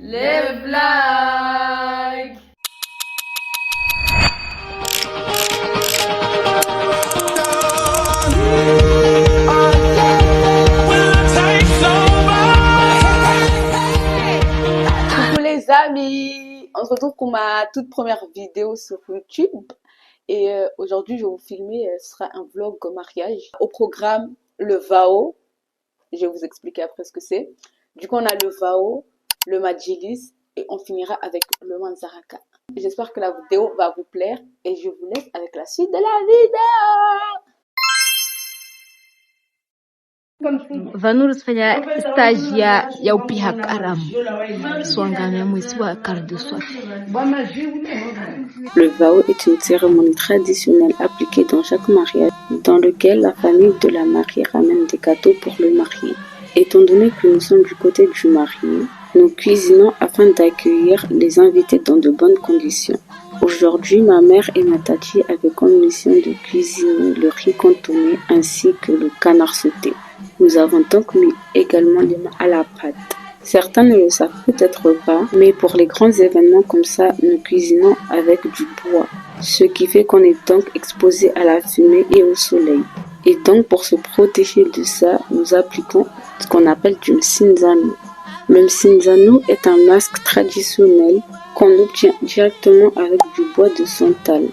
Les blagues. Coucou les amis, on se retrouve pour ma toute première vidéo sur YouTube. Et aujourd'hui, je vais vous filmer, ce sera un vlog mariage. Au programme, le Vao. Je vais vous expliquer après ce que c'est. Du coup, on a le Vao, le Madjilis et on finira avec le Manzaraka. J'espère que la vidéo va vous plaire et je vous laisse avec la suite de la vidéo. Vanur fanya stage ya upiha karamu suangamia mwezi wa karde swafi. Le Vao est une cérémonie traditionnelle appliquée dans chaque mariage, dans lequel la famille de la mariée ramène des gâteaux pour le marié. Étant donné que nous sommes du côté du marié, nous cuisinons afin d'accueillir les invités dans de bonnes conditions. Aujourd'hui, ma mère et ma tati avaient comme mission de cuisiner le riz cantonné ainsi que le canard sauté. Nous avons donc mis également les mains à la pâte. Certains ne le savent peut-être pas, mais pour les grands événements comme ça, nous cuisinons avec du bois, ce qui fait qu'on est donc exposé à la fumée et au soleil. Et donc pour se protéger de ça, nous appliquons ce qu'on appelle du msinzano. Le msinzano est un masque traditionnel qu'on obtient directement avec du bois de santal.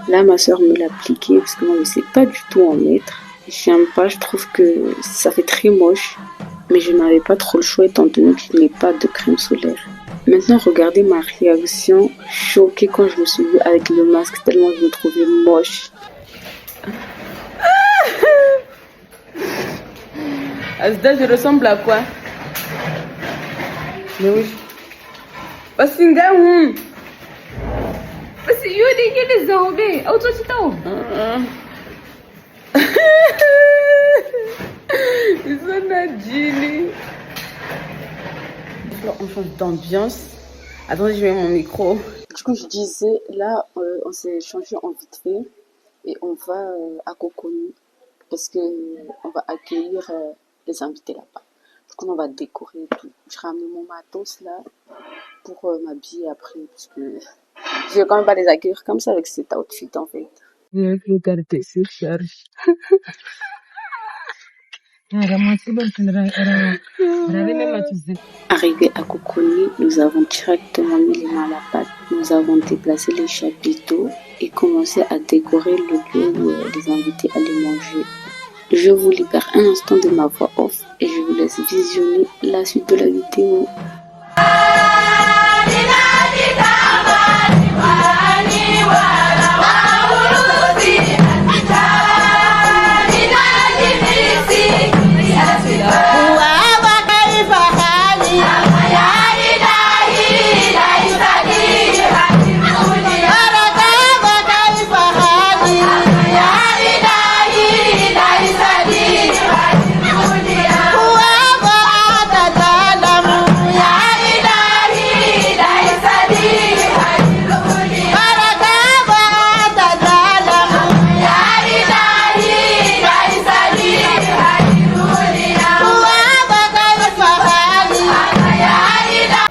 Là, ma soeur me l'a appliqué parce que moi je ne sais pas du tout en mettre. J'aime pas, je trouve que ça fait très moche. Mais je n'avais pas trop le choix étant donné qu'il n'y ait pas de crème solaire. Maintenant, regardez ma réaction choquée quand je me suis vue avec le masque tellement je me trouvais moche. Asda, je ressemble à quoi? Mais oui. Parce que Parce que les zombies. Ils sont Nadjili. On change d'ambiance. Attendez, je mets mon micro. Du coup, je disais, là, on s'est changé en vite fait et on va à Coconi parce que on va accueillir les invités là-bas. Du coup, on va décorer et tout. Je ramène mon matos là pour m'habiller après parce que je vais quand même pas les accueillir comme ça avec cet outfit en fait. Regardez, c'est charge. Arrivé à Coconi, nous avons directement mis les mains à la pâte. Nous avons déplacé les chapiteaux et commencé à décorer le lieu où les invités allaient manger. Je vous libère un instant de ma voix off et je vous laisse visionner la suite de la vidéo.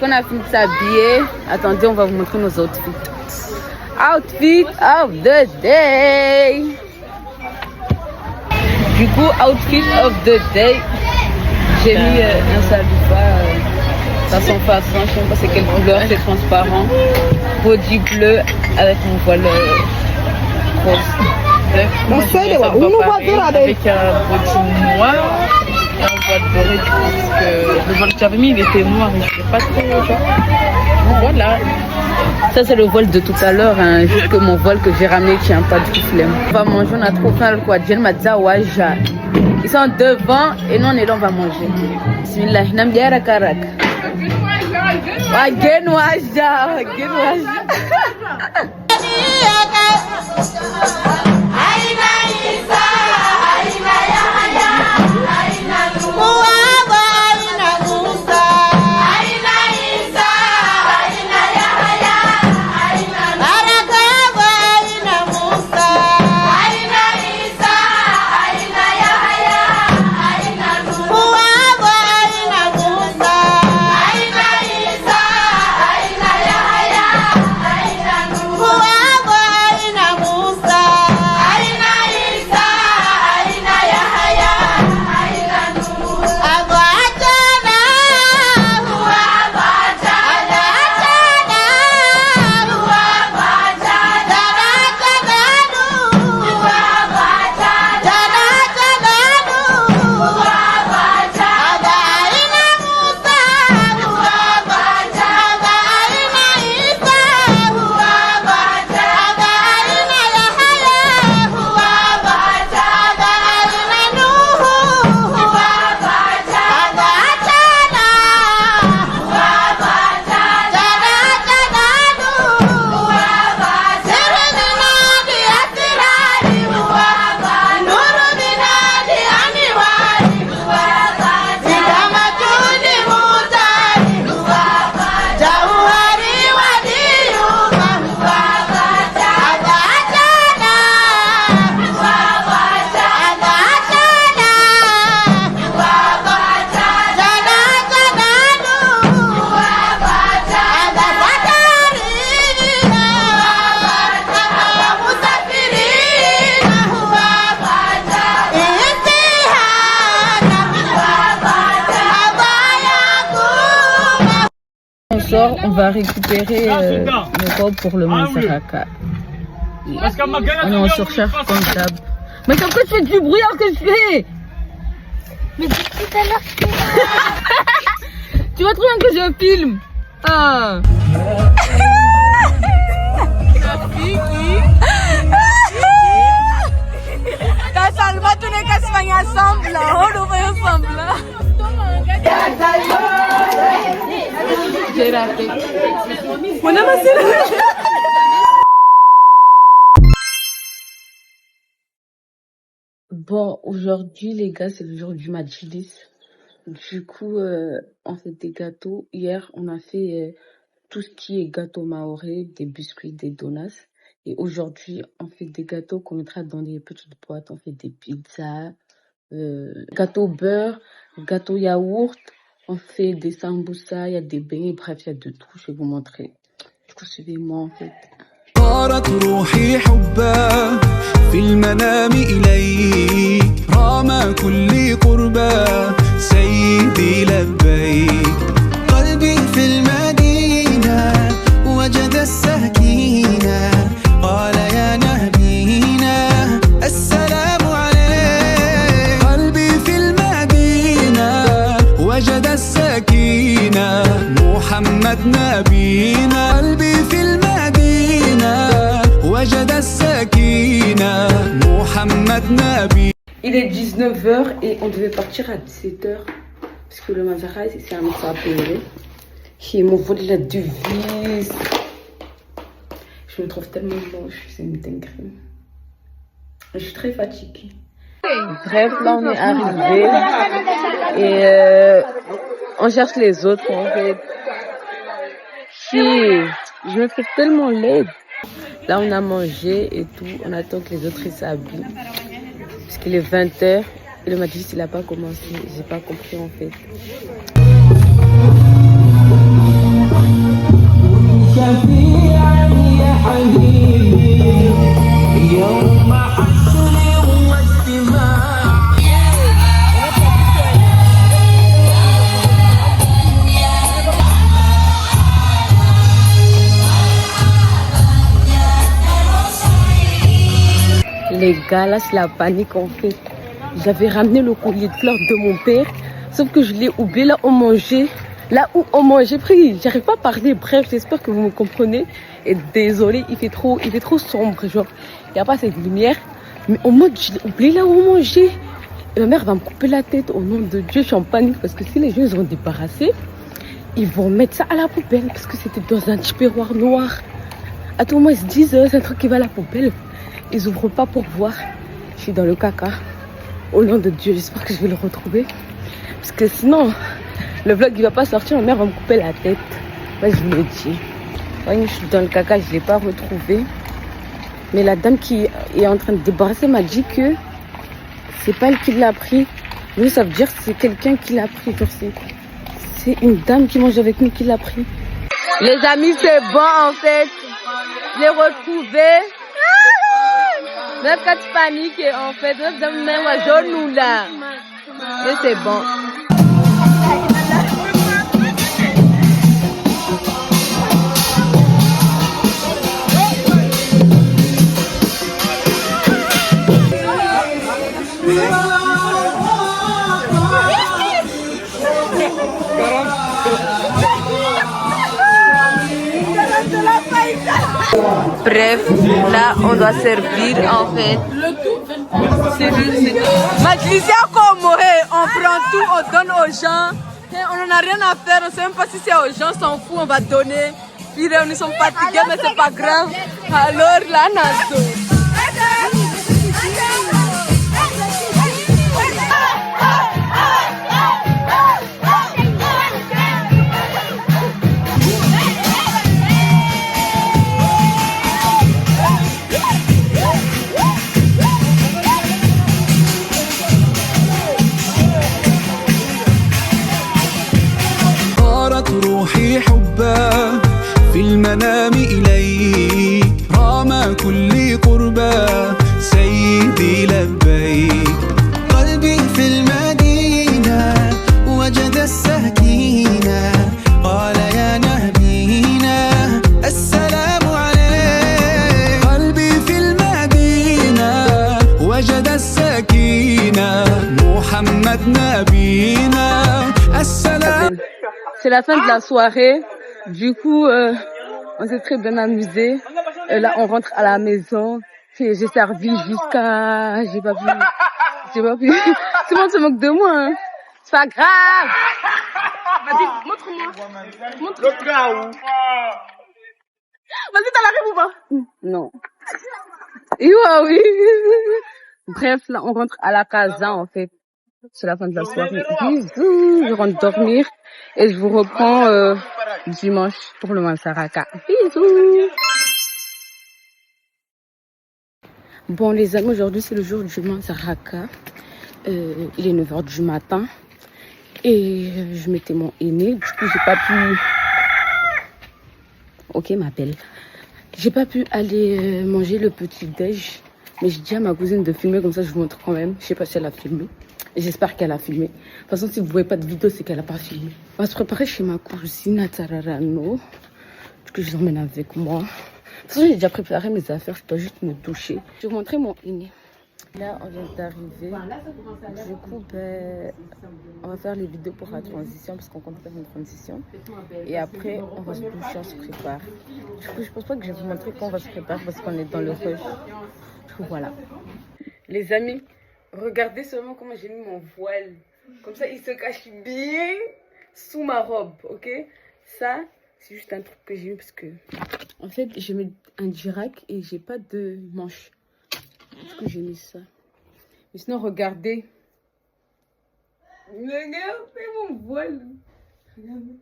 On a fini de s'habiller. Attendez, on va vous montrer nos outfits. Outfit of the day. Du coup, outfit of the day. J'ai mis un salufa façon façon. Je sais pas c'est quelle couleur, c'est transparent. Body bleu avec mon voile rose. On fait avec un body noir et un voile doré, du coup, parce que le voile que j'avais mis, il était noir et je sais pas trop, genre. Voilà. Ça, c'est le voile de tout à l'heure, hein, juste que mon voile que j'ai ramené tient pas du tout flemme. On va manger, on a trop faim, le quoi. Jen m'a dit, waja. Ils sont devant et nous, on est là, on va manger. Bismillah, nam diara karak. Gen waja, gen waja. soir, on va récupérer nos robes pour le Mazaraka. On est en surcharge comme d'hab. Mais pourquoi tu fais du bruit alors que je fais? Mais depuis tout à l'heure, je fais. Tu vois trop bien que je filme. Ah. Salva, tu n'es qu'à se faire ensemble, on va ensemble. J'ai raté. Bon, aujourd'hui les gars, c'est le jour du Majlis. Du coup, on fait des gâteaux. Hier, on a fait tout ce qui est gâteau maoré, des biscuits, des donuts. Et aujourd'hui, on fait des gâteaux qu'on mettra dans des petites boîtes. On fait des pizzas, gâteau beurre, gâteau yaourt. On fait des sambusa, il y a des beignets, bref, il y a de tout. Je vais vous montrer. Du coup, suivez-moi en fait. طارت روحي حبا في المنام إليك رام كل قربا سيدي لبيك قلبي في المدينة وجد السكينة قال يا نبينا السلام عليك قلبي في المدينة وجد السكينة محمد نبينا قلبي في المدينة وجد السكينة محمد نبي. Il est 19h et on devait partir à 17h parce que le Mazara c'est un mec appelé. Ils m'ont volé la devise. Je me trouve tellement moche, c'est une dinguerie. Je suis très fatiguée. Bref, là on est arrivé et on cherche les autres en fait. Je me trouve tellement laide. Là on a mangé et tout, on attend que les autres s'habillent. Parce qu'il est 20h et le Majlis il a pas commencé, j'ai pas compris en fait. Les gars, là, c'est la panique en fait. J'avais ramené le collier de fleurs de mon père, sauf que je l'ai oublié là où on mangeait. Là où on mangeait, j'arrive pas à parler. Bref, j'espère que vous me comprenez. Et désolé, il fait trop sombre. Genre, il n'y a pas cette lumière. Mais au moins, je l'ai oublié là où on mangeait. Et ma mère va me couper la tête. Au nom de Dieu, je suis en panique parce que si les gens ils ont débarrassé, ils vont mettre ça à la poubelle parce que c'était dans un tupperware noir. À tout moment, ils se disent, c'est un truc qui va à la poubelle. Ils ouvrent pas pour voir. Je suis dans le caca. Au nom de Dieu, j'espère que je vais le retrouver. Parce que sinon, le vlog il va pas sortir. Ma mère va me couper la tête. Ouais, je vous l'ai dit. Ouais, je suis dans le caca, je l'ai pas retrouvé. Mais la dame qui est en train de débarrasser m'a dit que c'est pas elle qui l'a pris. Mais ça veut dire que c'est quelqu'un qui l'a pris. C'est une dame qui mange avec nous qui l'a pris. Les amis, c'est bon en fait. Je l'ai retrouvé. Même quand tu paniques, en fait, nous là. Mais c'est bon. Bref, là on doit servir en fait. Majlisia comme on prend tout, on donne aux gens. On n'en a rien à faire, on ne sait même pas si c'est aux gens, on s'en fout, on va donner. Puis nous sommes fatigués, mais c'est pas grave. Alors là, Nazo. روحي حبا في المنام إليك رام كل قربا سيدي لبيك قلبي في المدينة وجد السكينة قال يا نبي c'est la fin de la soirée. Du coup, on s'est très bien amusé. Là, on rentre à la maison. J'ai servi jusqu'à... J'ai pas pu... Tout le monde se moque de moi. Hein. C'est pas grave. Vas-y, montre-moi. Montre-moi. Vas-y, t'as l'arrive ou pas? Non. Oui. Bref, là, on rentre à la casa, en fait. C'est la fin de la soirée. Bisous. Je rentre dormir. Et je vous reprends dimanche pour le Mansaraka. Bisous. Bon, les amis, aujourd'hui, c'est le jour du Mansaraka. Il est 9h du matin. Et je mettais mon aîné. Du coup, j'ai pas pu... Ok, ma belle. J'ai pas pu aller manger le petit-déj. Mais j'ai dit à ma cousine de filmer, comme ça je vous montre quand même. Je sais pas si elle a filmé. J'espère qu'elle a filmé. De toute façon, si vous voyez pas de vidéo, c'est qu'elle a pas filmé. On va se préparer chez ma cousine à Tararano. Du coup, je l'emmène avec moi. De toute façon, j'ai déjà préparé mes affaires. Je dois juste me doucher. Je vais vous montrer mon aîné. Là, on vient d'arriver. Du coup, on va faire les vidéos pour la transition parce qu'on compte faire une transition. Et après, on va se doucher, on se prépare. Du coup, je pense pas que je vais vous montrer qu'on va se préparer parce qu'on est dans le rush. Du coup, voilà. Les amis, regardez seulement comment j'ai mis mon voile. Comme ça, il se cache bien sous ma robe, ok? Ça, c'est juste un truc que j'ai mis parce que... En fait, je mets un dirac et j'ai pas de manche. Du coup, j'ai mis ça. Mais sinon, regardez. Regardez mon voile. Regardez.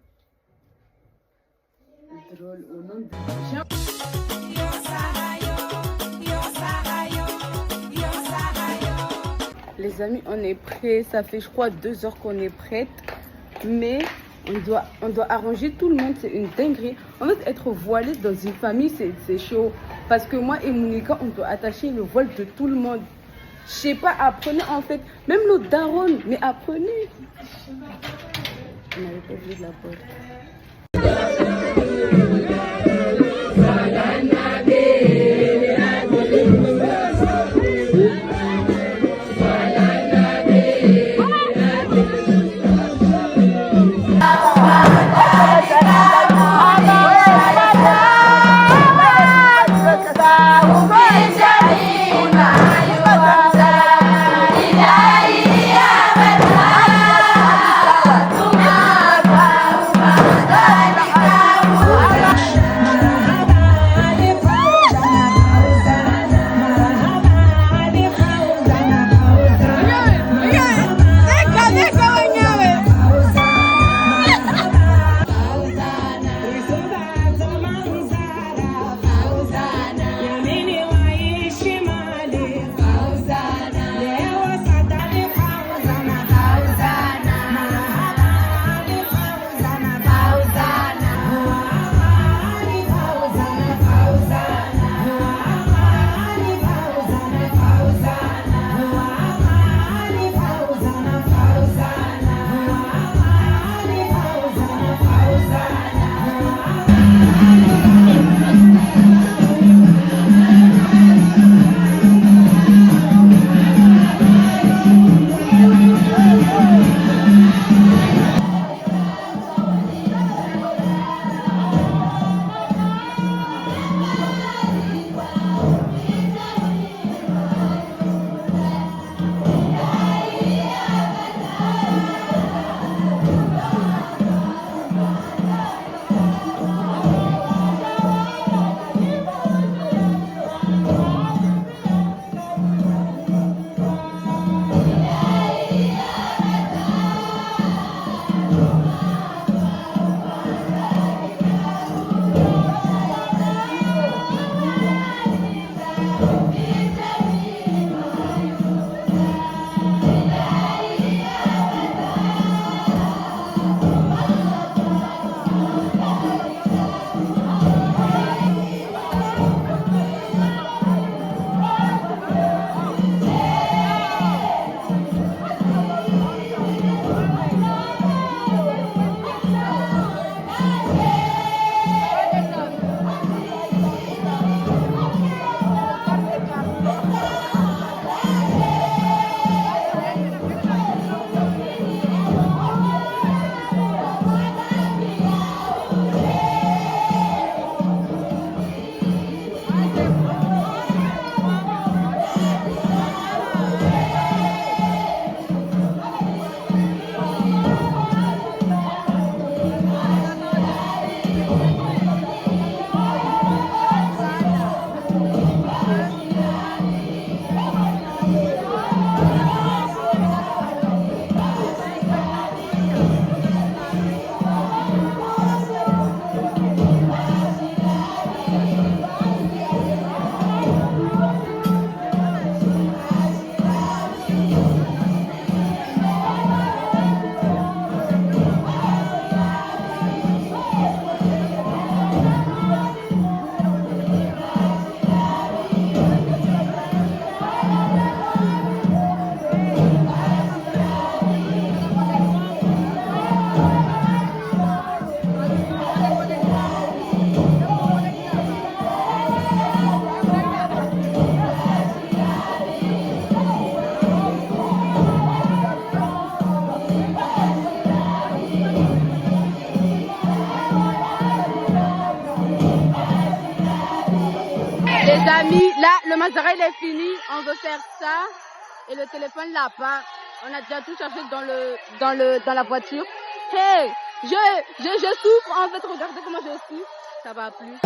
Drôle au nom de Jean. Les amis, on est prêts. Ça fait, je crois, 2 heures qu'on est prête. Mais on doit arranger tout le monde. C'est une dinguerie. En fait, être voilé dans une famille, c'est chaud. Parce que moi et Monica, on doit attacher le voile de tout le monde. Je sais pas, apprenez en fait. Même l'autre daronne, mais apprenez. On n'avait pas vu de la porte. amis, là, le mazara il est fini. On veut faire ça. Et le téléphone là pas. On a déjà tout chargé dans la voiture. Hey, je souffre en fait. Regardez comment je souffre. Ça va plus.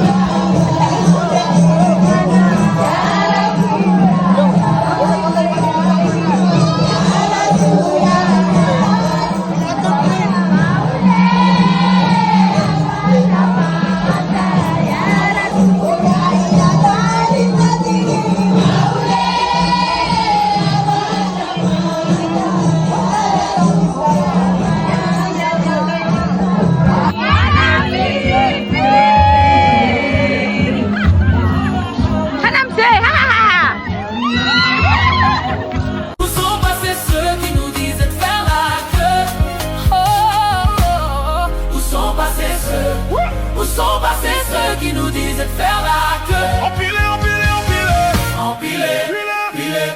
Où sont passés ceux qui nous disaient de faire la queue? Empilé, empilé, empilé. Empilé,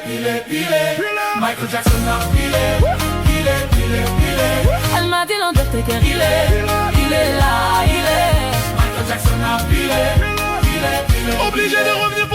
pilé, pilé. Michael Jackson a pilé. Pilé, pilé, pilé. Elle m'a dit l'Undertaker, il est là, il est. Michael Jackson a pilé. Pilé, pilé. Obligé de revenir pour